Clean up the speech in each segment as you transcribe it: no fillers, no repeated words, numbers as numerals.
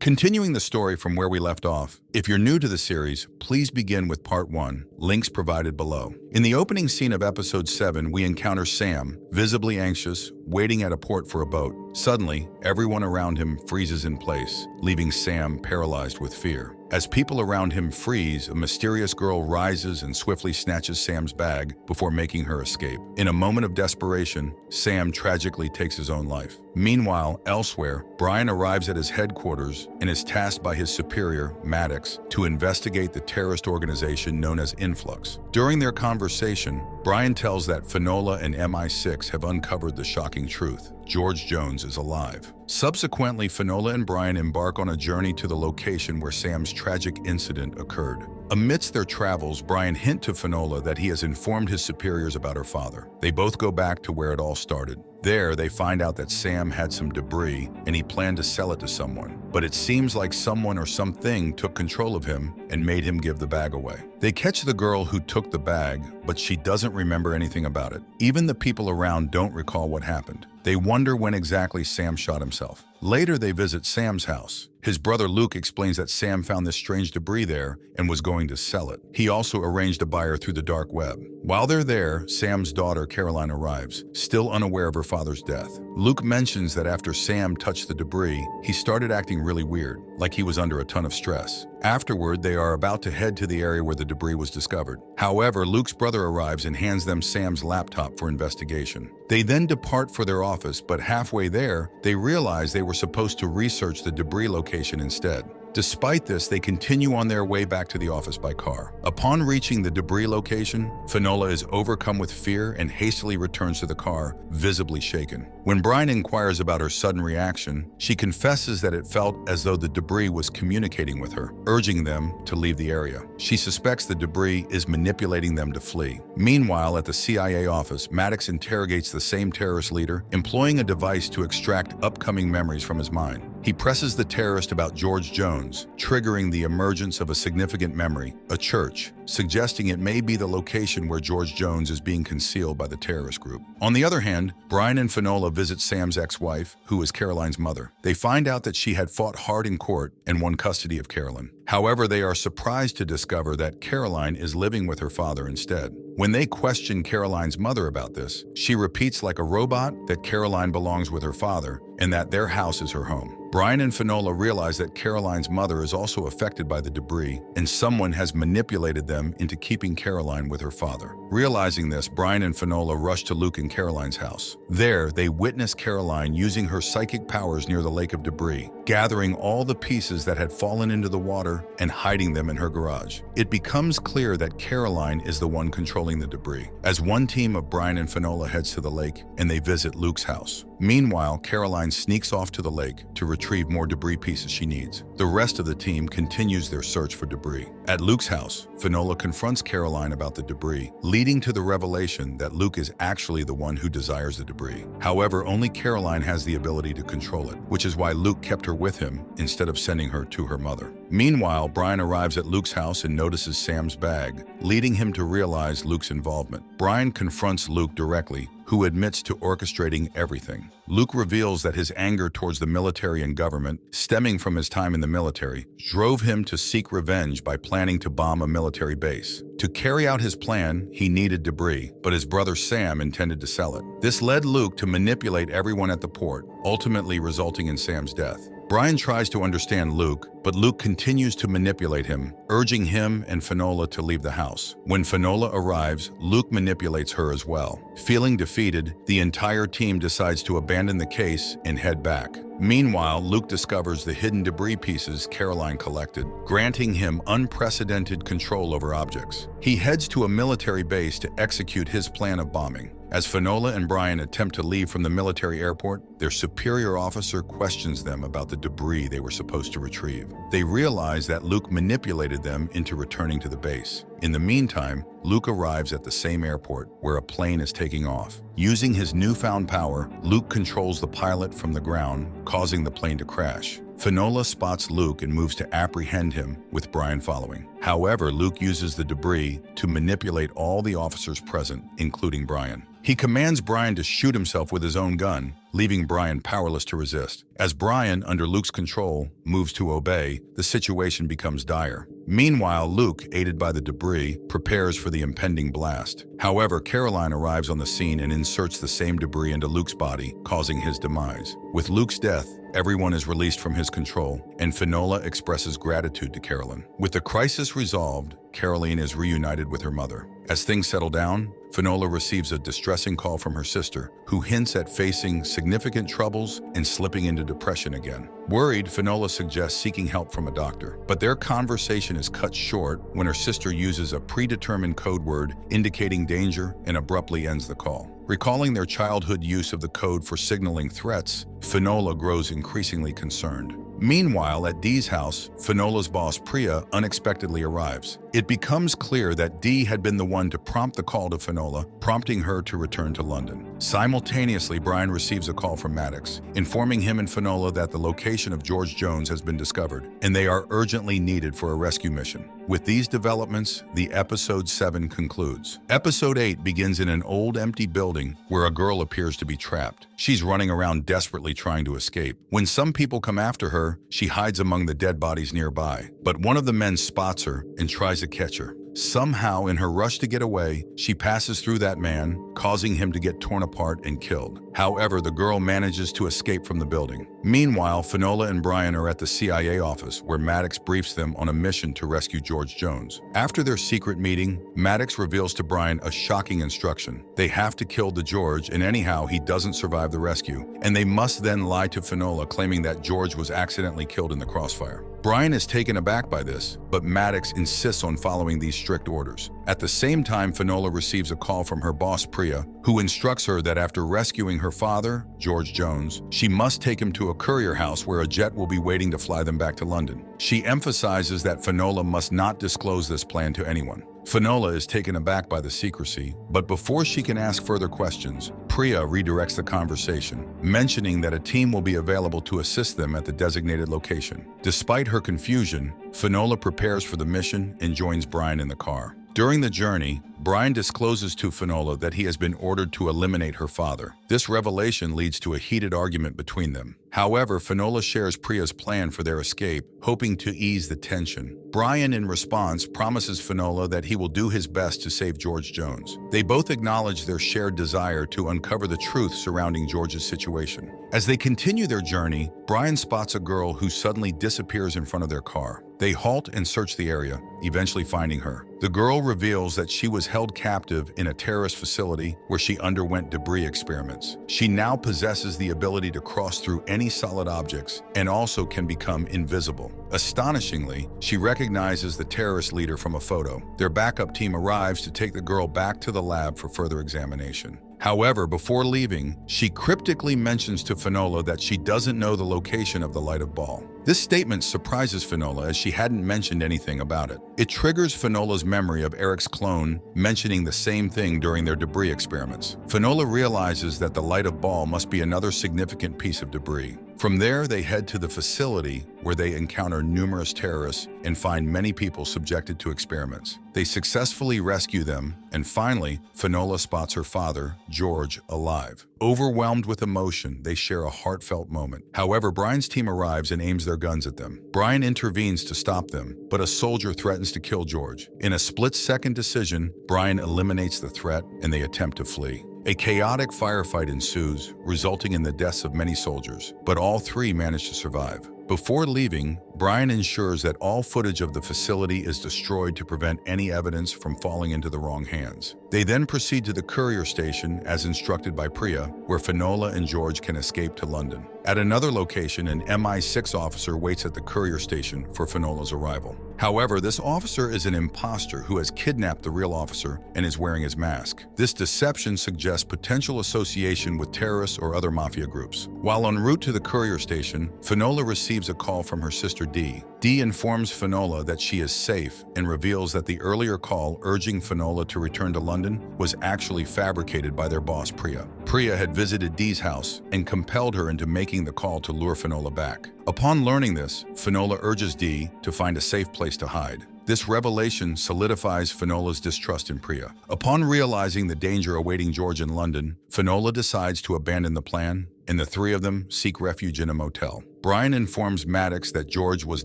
Continuing the story from where we left off, if you're new to the series, please begin with part 1, links provided below. In the opening scene of episode 7, we encounter Sam, visibly anxious, waiting at a port for a boat. Suddenly, everyone around him freezes in place, leaving Sam paralyzed with fear. As people around him freeze, a mysterious girl rises and swiftly snatches Sam's bag before making her escape. In a moment of desperation, Sam tragically takes his own life. Meanwhile, elsewhere, Brian arrives at his headquarters and is tasked by his superior, Maddox, to investigate the terrorist organization known as Influx. During their conversation, Brian tells that Finola and MI6 have uncovered the shocking truth. George Jones is alive. Subsequently, Finola and Brian embark on a journey to the location where Sam's tragic incident occurred. Amidst their travels, Brian hints to Finola that he has informed his superiors about her father. They both go back to where it all started. There, they find out that Sam had some debris and he planned to sell it to someone. But it seems like someone or something took control of him and made him give the bag away. They catch the girl who took the bag, but she doesn't remember anything about it. Even the people around don't recall what happened. They wonder when exactly Sam shot himself. Later, they visit Sam's house. His brother Luke explains that Sam found this strange debris there and was going to sell it. He also arranged a buyer through the dark web. While they're there, Sam's daughter Caroline arrives, still unaware of her father's death. Luke mentions that after Sam touched the debris, he started acting really weird, like he was under a ton of stress. Afterward, they are about to head to the area where the debris was discovered. However, Luke's brother arrives and hands them Sam's laptop for investigation. They then depart for their office, but halfway there, they realize they were supposed to research the debris location instead. Despite this, they continue on their way back to the office by car. Upon reaching the debris location, Finola is overcome with fear and hastily returns to the car, visibly shaken. When Brian inquires about her sudden reaction, she confesses that it felt as though the debris was communicating with her, urging them to leave the area. She suspects the debris is manipulating them to flee. Meanwhile, at the CIA office, Maddox interrogates the same terrorist leader, employing a device to extract upcoming memories from his mind. He presses the terrorist about George Jones, triggering the emergence of a significant memory, a church, suggesting it may be the location where George Jones is being concealed by the terrorist group. On the other hand, Brian and Finola visit Sam's ex-wife, who is Caroline's mother. They find out that she had fought hard in court and won custody of Caroline. However, they are surprised to discover that Caroline is living with her father instead. When they question Caroline's mother about this, she repeats like a robot that Caroline belongs with her father and that their house is her home. Brian and Finola realize that Caroline's mother is also affected by the debris, and someone has manipulated them into keeping Caroline with her father. Realizing this, Brian and Finola rush to Luke and Caroline's house. There, they witness Caroline using her psychic powers near the lake of debris, gathering all the pieces that had fallen into the water and hiding them in her garage. It becomes clear that Caroline is the one controlling the debris. As one team of Brian and Finola heads to the lake and they visit Luke's house. Meanwhile, Caroline sneaks off to the lake to retrieve more debris pieces she needs. The rest of the team continues their search for debris. At Luke's house, Finola confronts Caroline about the debris, leading to the revelation that Luke is actually the one who desires the debris. However, only Caroline has the ability to control it, which is why Luke kept her with him instead of sending her to her mother. Meanwhile, Brian arrives at Luke's house and notices Sam's bag, leading him to realize Luke's involvement. Brian confronts Luke directly, who admits to orchestrating everything. Luke reveals that his anger towards the military and government, stemming from his time in the military, drove him to seek revenge by planning to bomb a military base. To carry out his plan, he needed debris, but his brother Sam intended to sell it. This led Luke to manipulate everyone at the port, ultimately resulting in Sam's death. Brian tries to understand Luke, but Luke continues to manipulate him, urging him and Finola to leave the house. When Finola arrives, Luke manipulates her as well. Feeling defeated, the entire team decides to abandon the case and head back. Meanwhile, Luke discovers the hidden debris pieces Caroline collected, granting him unprecedented control over objects. He heads to a military base to execute his plan of bombing. As Finola and Brian attempt to leave from the military airport, their superior officer questions them about the debris they were supposed to retrieve. They realize that Luke manipulated them into returning to the base. In the meantime, Luke arrives at the same airport where a plane is taking off. Using his newfound power, Luke controls the pilot from the ground, causing the plane to crash. Finola spots Luke and moves to apprehend him, with Brian following. However, Luke uses the debris to manipulate all the officers present, including Brian. He commands Brian to shoot himself with his own gun, leaving Brian powerless to resist. As Brian, under Luke's control, moves to obey, the situation becomes dire. Meanwhile, Luke, aided by the debris, prepares for the impending blast. However, Caroline arrives on the scene and inserts the same debris into Luke's body, causing his demise. With Luke's death, everyone is released from his control, and Finola expresses gratitude to Caroline. With the crisis resolved, Caroline is reunited with her mother. As things settle down, Finola receives a distressing call from her sister, who hints at facing significant troubles and slipping into depression again. Worried, Finola suggests seeking help from a doctor, but their conversation is cut short when her sister uses a predetermined code word indicating danger and abruptly ends the call. Recalling their childhood use of the code for signaling threats, Finola grows increasingly concerned. Meanwhile, at Dee's house, Finola's boss Priya unexpectedly arrives. It becomes clear that Dee had been the one to prompt the call to Finola, prompting her to return to London. Simultaneously, Brian receives a call from Maddox, informing him and Finola that the location of George Jones has been discovered, and they are urgently needed for a rescue mission. With these developments, the Episode 7 concludes. Episode 8 begins in an old empty building where a girl appears to be trapped. She's running around desperately trying to escape. When some people come after her, she hides among the dead bodies nearby. But one of the men spots her and tries to catch her. Somehow, in her rush to get away, she passes through that man, causing him to get torn apart and killed. However, the girl manages to escape from the building. Meanwhile, Finola and Brian are at the CIA office, where Maddox briefs them on a mission to rescue George Jones. After their secret meeting, Maddox reveals to Brian a shocking instruction. They have to kill the George, and anyhow, he doesn't survive the rescue, and they must then lie to Finola, claiming that George was accidentally killed in the crossfire. Brian is taken aback by this, but Maddox insists on following these strict orders. At the same time, Finola receives a call from her boss Priya, who instructs her that after rescuing her father, George Jones, she must take him to a courier house where a jet will be waiting to fly them back to London. She emphasizes that Finola must not disclose this plan to anyone. Finola is taken aback by the secrecy, but before she can ask further questions, Priya redirects the conversation, mentioning that a team will be available to assist them at the designated location. Despite her confusion, Finola prepares for the mission and joins Brian in the car. During the journey, Brian discloses to Finola that he has been ordered to eliminate her father. This revelation leads to a heated argument between them. However, Finola shares Priya's plan for their escape, hoping to ease the tension. Brian, in response, promises Finola that he will do his best to save George Jones. They both acknowledge their shared desire to uncover the truth surrounding George's situation. As they continue their journey, Brian spots a girl who suddenly disappears in front of their car. They halt and search the area, eventually finding her. The girl reveals that she was held captive in a terrorist facility where she underwent debris experiments. She now possesses the ability to cross through any solid objects and also can become invisible. Astonishingly, she recognizes the terrorist leader from a photo. Their backup team arrives to take the girl back to the lab for further examination. However, before leaving, she cryptically mentions to Finola that she doesn't know the location of the light of ball. This statement surprises Finola as she hadn't mentioned anything about it. It triggers Finola's memory of Eric's clone mentioning the same thing during their debris experiments. Finola realizes that the light of ball must be another significant piece of debris. From there, they head to the facility where they encounter numerous terrorists and find many people subjected to experiments. They successfully rescue them, and finally, Finola spots her father, George, alive. Overwhelmed with emotion, they share a heartfelt moment. However, Brian's team arrives and aims their guns at them. Brian intervenes to stop them, but a soldier threatens to kill George. In a split-second decision, Brian eliminates the threat and they attempt to flee. A chaotic firefight ensues, resulting in the deaths of many soldiers, but all three manage to survive. Before leaving, Brian ensures that all footage of the facility is destroyed to prevent any evidence from falling into the wrong hands. They then proceed to the courier station as instructed by Priya, where Finola and George can escape to London. At another location, an MI6 officer waits at the courier station for Finola's arrival. However, this officer is an imposter who has kidnapped the real officer and is wearing his mask. This deception suggests potential association with terrorists or other mafia groups. While en route to the courier station, Finola receives a call from her sister Dee. Dee informs Finola that she is safe and reveals that the earlier call urging Finola to return to London was actually fabricated by their boss Priya. Priya had visited Dee's house and compelled her into making the call to lure Finola back. Upon learning this, Finola urges Dee to find a safe place to hide. This revelation solidifies Finola's distrust in Priya. Upon realizing the danger awaiting George in London, Finola decides to abandon the plan, and the three of them seek refuge in a motel. Brian informs Maddox that George was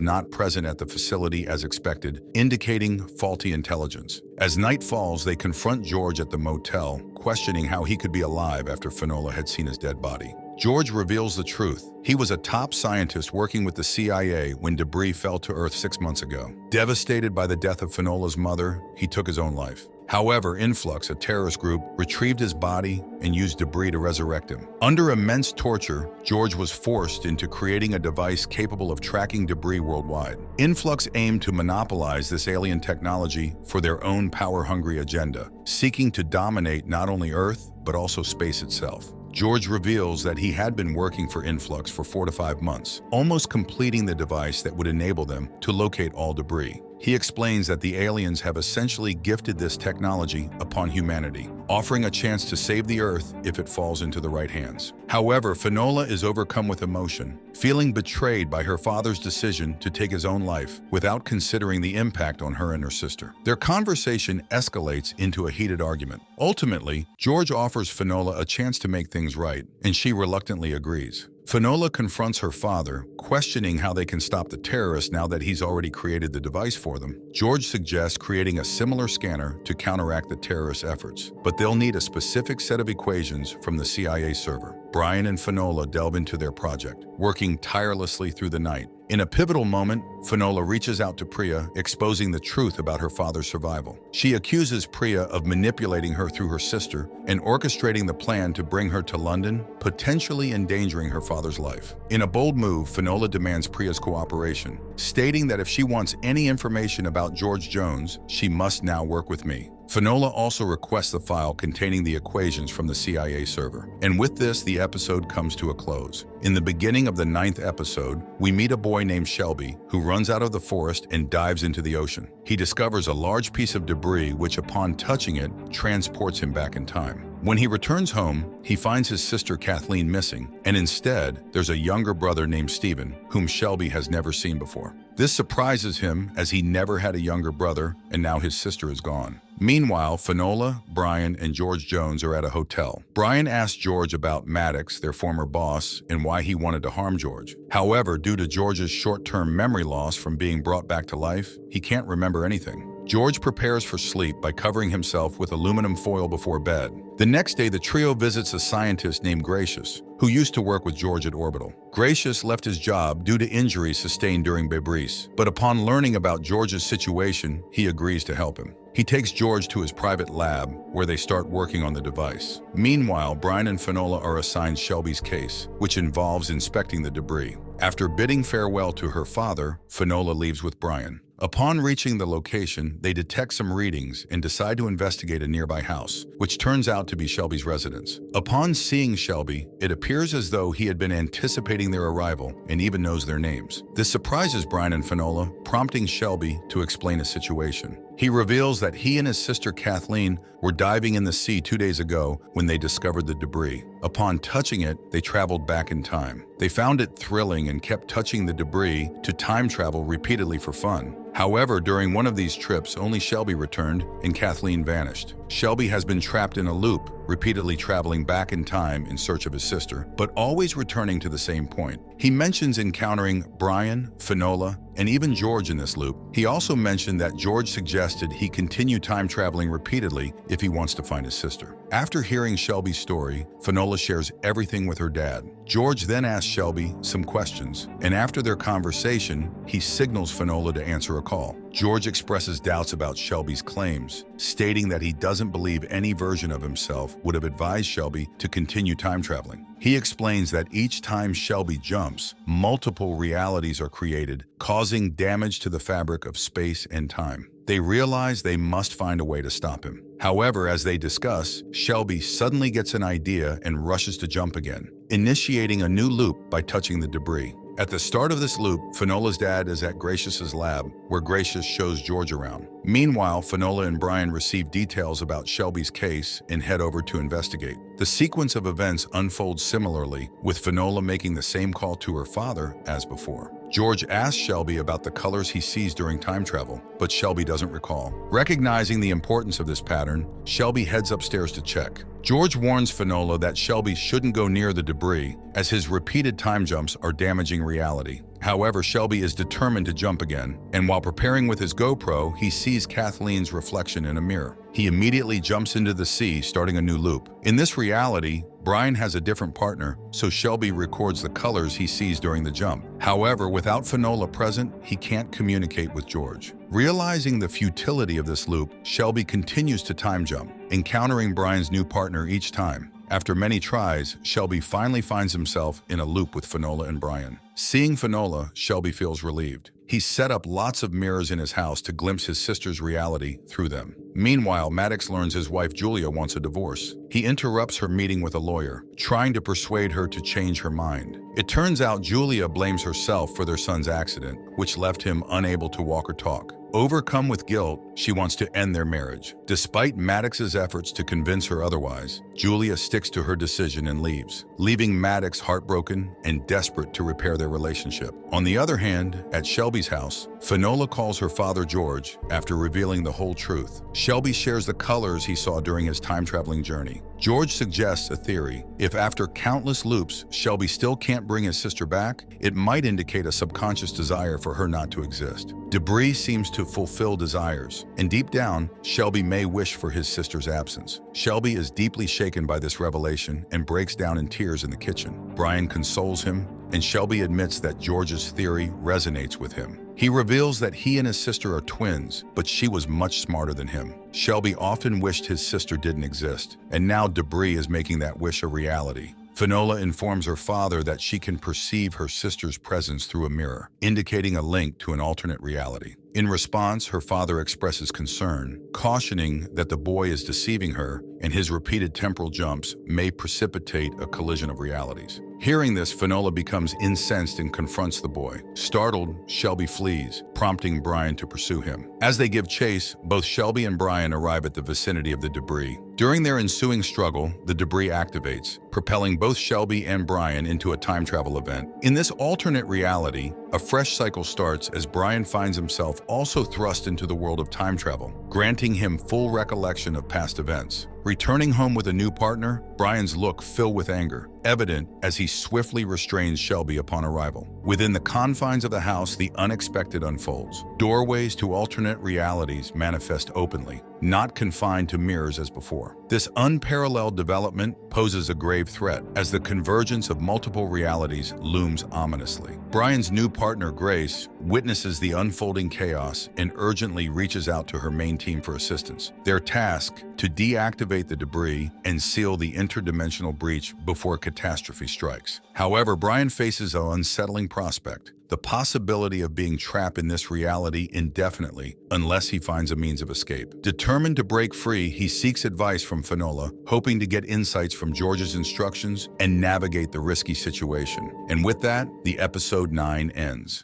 not present at the facility as expected, indicating faulty intelligence. As night falls, they confront George at the motel, questioning how he could be alive after Finola had seen his dead body. George reveals the truth. He was a top scientist working with the CIA when debris fell to Earth 6 months ago. Devastated by the death of Finola's mother, he took his own life. However, Influx, a terrorist group, retrieved his body and used debris to resurrect him. Under immense torture, George was forced into creating a device capable of tracking debris worldwide. Influx aimed to monopolize this alien technology for their own power-hungry agenda, seeking to dominate not only Earth, but also space itself. George reveals that he had been working for Influx for 4 to 5 months, almost completing the device that would enable them to locate all debris. He explains that the aliens have essentially gifted this technology upon humanity, offering a chance to save the Earth if it falls into the right hands. However, Finola is overcome with emotion, feeling betrayed by her father's decision to take his own life without considering the impact on her and her sister. Their conversation escalates into a heated argument. Ultimately, George offers Finola a chance to make things right, and she reluctantly agrees. Finola confronts her father, questioning how they can stop the terrorists now that he's already created the device for them. George suggests creating a similar scanner to counteract the terrorists' efforts, but they'll need a specific set of equations from the CIA server. Brian and Finola delve into their project, working tirelessly through the night. In a pivotal moment, Finola reaches out to Priya, exposing the truth about her father's survival. She accuses Priya of manipulating her through her sister and orchestrating the plan to bring her to London, potentially endangering her father's life. In a bold move, Finola demands Priya's cooperation, stating that if she wants any information about George Jones, she must now work with me. Finola also requests the file containing the equations from the CIA server. And with this, the episode comes to a close. In the beginning of the 9th episode, we meet a boy named Shelby who runs out of the forest and dives into the ocean. He discovers a large piece of debris which, upon touching it, transports him back in time. When he returns home, he finds his sister Kathleen missing, and instead, there's a younger brother named Stephen, whom Shelby has never seen before. This surprises him as he never had a younger brother, and now his sister is gone. Meanwhile, Finola, Brian, and George Jones are at a hotel. Brian asks George about Maddox, their former boss, and why he wanted to harm George. However, due to George's short-term memory loss from being brought back to life, he can't remember anything. George prepares for sleep by covering himself with aluminum foil before bed. The next day, the trio visits a scientist named Gracious, who used to work with George at Orbital. Gracious left his job due to injuries sustained during Betrayal, but upon learning about George's situation, he agrees to help him. He takes George to his private lab, where they start working on the device. Meanwhile, Brian and Finola are assigned Shelby's case, which involves inspecting the debris. After bidding farewell to her father, Finola leaves with Brian. Upon reaching the location, they detect some readings and decide to investigate a nearby house, which turns out to be Shelby's residence. Upon seeing Shelby, it appears as though he had been anticipating their arrival and even knows their names. This surprises Brian and Finola, prompting Shelby to explain his situation. He reveals that he and his sister Kathleen were diving in the sea 2 days ago when they discovered the debris. Upon touching it, they traveled back in time. They found it thrilling and kept touching the debris to time travel repeatedly for fun. However, during one of these trips, only Shelby returned and Kathleen vanished. Shelby has been trapped in a loop, repeatedly traveling back in time in search of his sister, but always returning to the same point. He mentions encountering Brian, Finola, and even George in this loop. He also mentioned that George suggested he continue time traveling repeatedly if he wants to find his sister. After hearing Shelby's story, Finola shares everything with her dad. George then asks Shelby some questions, and after their conversation, he signals Finola to answer a call. George expresses doubts about Shelby's claims, stating that he doesn't believe any version of himself would have advised Shelby to continue time traveling. He explains that each time Shelby jumps, multiple realities are created, causing damage to the fabric of space and time. They realize they must find a way to stop him. However, as they discuss, Shelby suddenly gets an idea and rushes to jump again, initiating a new loop by touching the debris. At the start of this loop, Finola's dad is at Gracious's lab, where Gracious shows George around. Meanwhile, Finola and Brian receive details about Shelby's case and head over to investigate. The sequence of events unfolds similarly, with Finola making the same call to her father as before. George asks Shelby about the colors he sees during time travel, but Shelby doesn't recall. Recognizing the importance of this pattern, Shelby heads upstairs to check. George warns Finola that Shelby shouldn't go near the debris, as his repeated time jumps are damaging reality. However, Shelby is determined to jump again, and while preparing with his GoPro, he sees Kathleen's reflection in a mirror. He immediately jumps into the sea, starting a new loop. In this reality, Brian has a different partner, so Shelby records the colors he sees during the jump. However, without Finola present, he can't communicate with George. Realizing the futility of this loop, Shelby continues to time jump, encountering Brian's new partner each time. After many tries, Shelby finally finds himself in a loop with Finola and Brian. Seeing Finola, Shelby feels relieved. He's set up lots of mirrors in his house to glimpse his sister's reality through them. Meanwhile, Maddox learns his wife Julia wants a divorce. He interrupts her meeting with a lawyer, trying to persuade her to change her mind. It turns out Julia blames herself for their son's accident, which left him unable to walk or talk. Overcome with guilt, she wants to end their marriage. Despite Maddox's efforts to convince her otherwise, Julia sticks to her decision and leaves, leaving Maddox heartbroken and desperate to repair their relationship. On the other hand, at Shelby's house, Finola calls her father George after revealing the whole truth. Shelby shares the colors he saw during his time-traveling journey. George suggests a theory. If after countless loops, Shelby still can't bring his sister back, it might indicate a subconscious desire for her not to exist. Debris seems to fulfill desires, and deep down, Shelby may wish for his sister's absence. Shelby is deeply shaken by this revelation and breaks down in tears in the kitchen. Brian consoles him, and Shelby admits that George's theory resonates with him. He reveals that he and his sister are twins, but she was much smarter than him. Shelby often wished his sister didn't exist, and now debris is making that wish a reality. Finola informs her father that she can perceive her sister's presence through a mirror, indicating a link to an alternate reality. In response, her father expresses concern, cautioning that the boy is deceiving her and his repeated temporal jumps may precipitate a collision of realities. Hearing this, Finola becomes incensed and confronts the boy. Startled, Shelby flees, prompting Brian to pursue him. As they give chase, both Shelby and Brian arrive at the vicinity of the debris. During their ensuing struggle, the debris activates, propelling both Shelby and Brian into a time travel event. In this alternate reality, a fresh cycle starts as Brian finds himself also thrust into the world of time travel, granting him full recollection of past events. Returning home with a new partner, Brian's look filled with anger, evident as he swiftly restrains Shelby upon arrival. Within the confines of the house, the unexpected unfolds. Doorways to alternate realities manifest openly, not confined to mirrors as before. This unparalleled development poses a grave threat as the convergence of multiple realities looms ominously. Brian's new partner, Grace, witnesses the unfolding chaos and urgently reaches out to her main team for assistance. Their task, to deactivate the debris and seal the interdimensional breach before catastrophe strikes. However, Brian faces an unsettling prospect: the possibility of being trapped in this reality indefinitely unless he finds a means of escape. Determined to break free, he seeks advice from Finola, hoping to get insights from George's instructions and navigate the risky situation. And with that, the episode 9 ends.